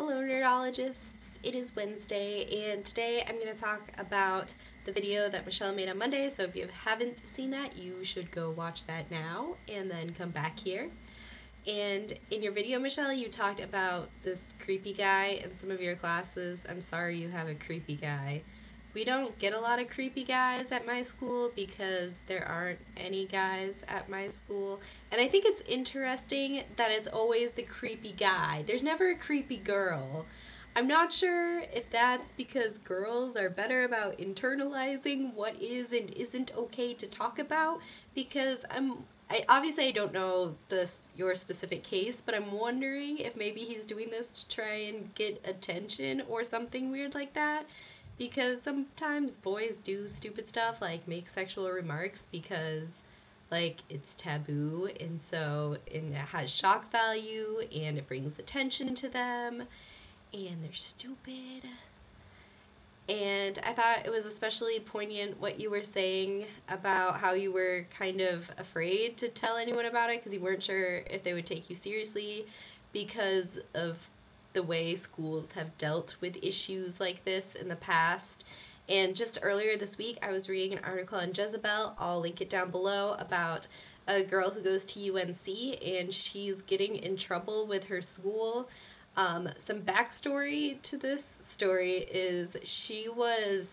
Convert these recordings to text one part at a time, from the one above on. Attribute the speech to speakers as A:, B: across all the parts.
A: Hello nerdologists, it is Wednesday and today I'm going to talk about the video that Michelle made on Monday, so if you haven't seen that you should go watch that now and then come back here. And in your video, Michelle, you talked about this creepy guy in some of your classes. I'm sorry you have a creepy guy. We don't get a lot of creepy guys at my school because there aren't any guys at my school. And I think it's interesting that it's always the creepy guy. There's never a creepy girl. I'm not sure if that's because girls are better about internalizing what is and isn't okay to talk about, because obviously I don't know your specific case, but I'm wondering if maybe he's doing this to try and get attention or something weird like that. Because sometimes boys do stupid stuff like make sexual remarks because like it's taboo, and it has shock value and it brings attention to them and they're stupid. And I thought it was especially poignant what you were saying about how you were kind of afraid to tell anyone about it because you weren't sure if they would take you seriously because of the way schools have dealt with issues like this in the past. And just earlier this week I was reading an article on Jezebel, I'll link it down below, about a girl who goes to UNC and she's getting in trouble with her school. Some backstory to this story is she was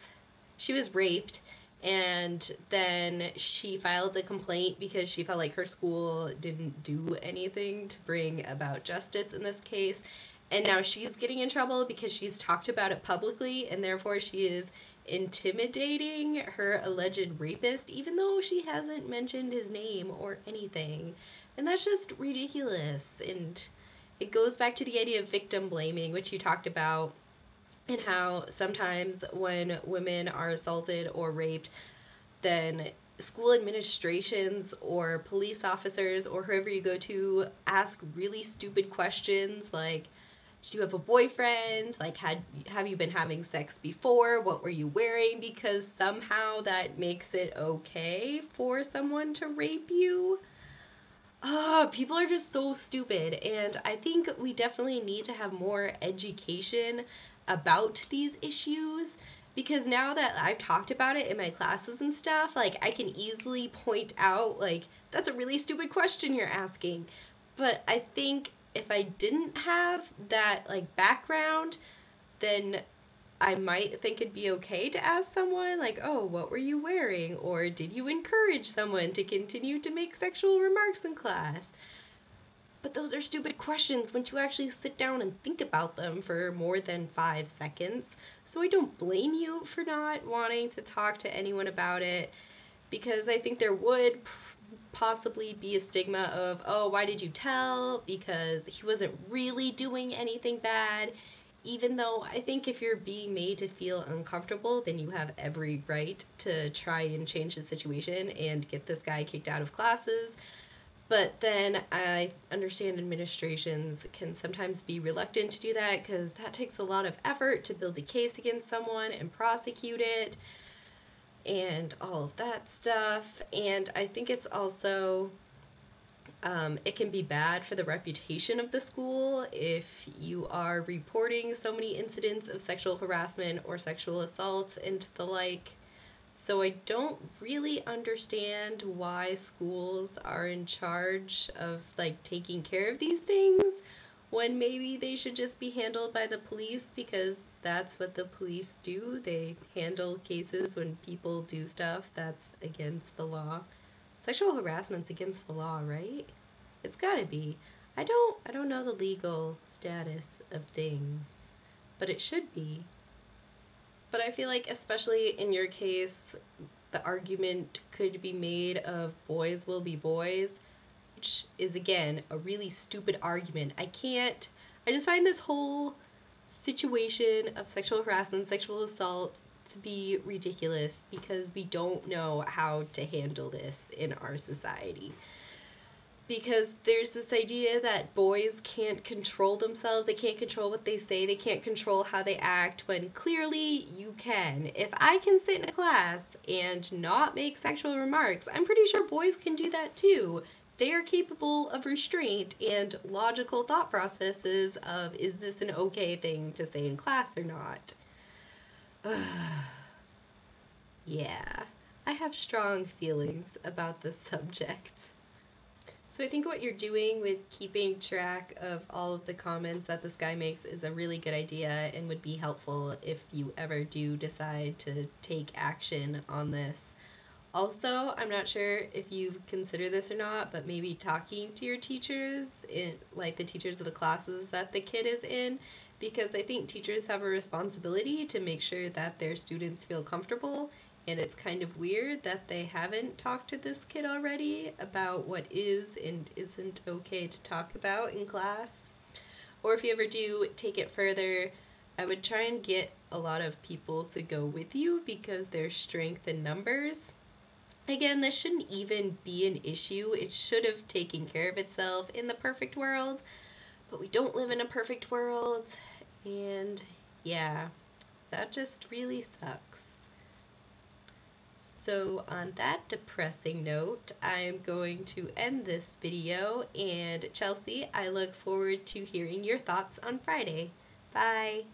A: raped, and then she filed a complaint because she felt like her school didn't do anything to bring about justice in this case. And now she's getting in trouble because she's talked about it publicly, and therefore she is intimidating her alleged rapist, even though she hasn't mentioned his name or anything. And that's just ridiculous. And it goes back to the idea of victim blaming, which you talked about, and how sometimes when women are assaulted or raped, then school administrations or police officers or whoever you go to ask really stupid questions like, do you have a boyfriend? Like, have you been having sex before? What were you wearing? Because somehow that makes it okay for someone to rape you. People are just so stupid, and I think we definitely need to have more education about these issues, because now that I've talked about it in my classes and stuff, like, I can easily point out, like, that's a really stupid question you're asking. But I think if I didn't have that, like, background, then I might think it'd be okay to ask someone, like, oh, what were you wearing? Or did you encourage someone to continue to make sexual remarks in class? But those are stupid questions once you actually sit down and think about them for more than 5 seconds. So I don't blame you for not wanting to talk to anyone about it, because I think there would possibly be a stigma of, oh, why did you tell? Because he wasn't really doing anything bad. Even though I think if you're being made to feel uncomfortable, then you have every right to try and change the situation and get this guy kicked out of classes. But then I understand administrations can sometimes be reluctant to do that because that takes a lot of effort to build a case against someone and prosecute it and all of that stuff. And I think it's also it can be bad for the reputation of the school if you are reporting so many incidents of sexual harassment or sexual assault and the like. So I don't really understand why schools are in charge of, like, taking care of these things when maybe they should just be handled by the police, because that's what the police do. They handle cases when people do stuff that's against the law. Sexual harassment's against the law, right? It's gotta be. I don't know the legal status of things, but it should be. But I feel like, especially in your case, the argument could be made of boys will be boys, which is, again, a really stupid argument. I just find this whole situation of sexual harassment, sexual assault to be ridiculous because we don't know how to handle this in our society. Because there's this idea that boys can't control themselves, they can't control what they say, they can't control how they act, when clearly you can. If I can sit in a class and not make sexual remarks, I'm pretty sure boys can do that too. they are capable of restraint and logical thought processes of, is this an okay thing to say in class or not? Yeah, I have strong feelings about this subject. So I think what you're doing with keeping track of all of the comments that this guy makes is a really good idea and would be helpful if you ever do decide to take action on this. Also, I'm not sure if you consider this or not, but maybe talking to your teachers, like the teachers of the classes that the kid is in, because I think teachers have a responsibility to make sure that their students feel comfortable, and it's kind of weird that they haven't talked to this kid already about what is and isn't okay to talk about in class. Or if you ever do take it further, I would try and get a lot of people to go with you because there's strength in numbers. Again, this shouldn't even be an issue. It should have taken care of itself in the perfect world, but we don't live in a perfect world, and yeah, that just really sucks. So on that depressing note, I'm going to end this video, and Chelsea, I look forward to hearing your thoughts on Friday. Bye!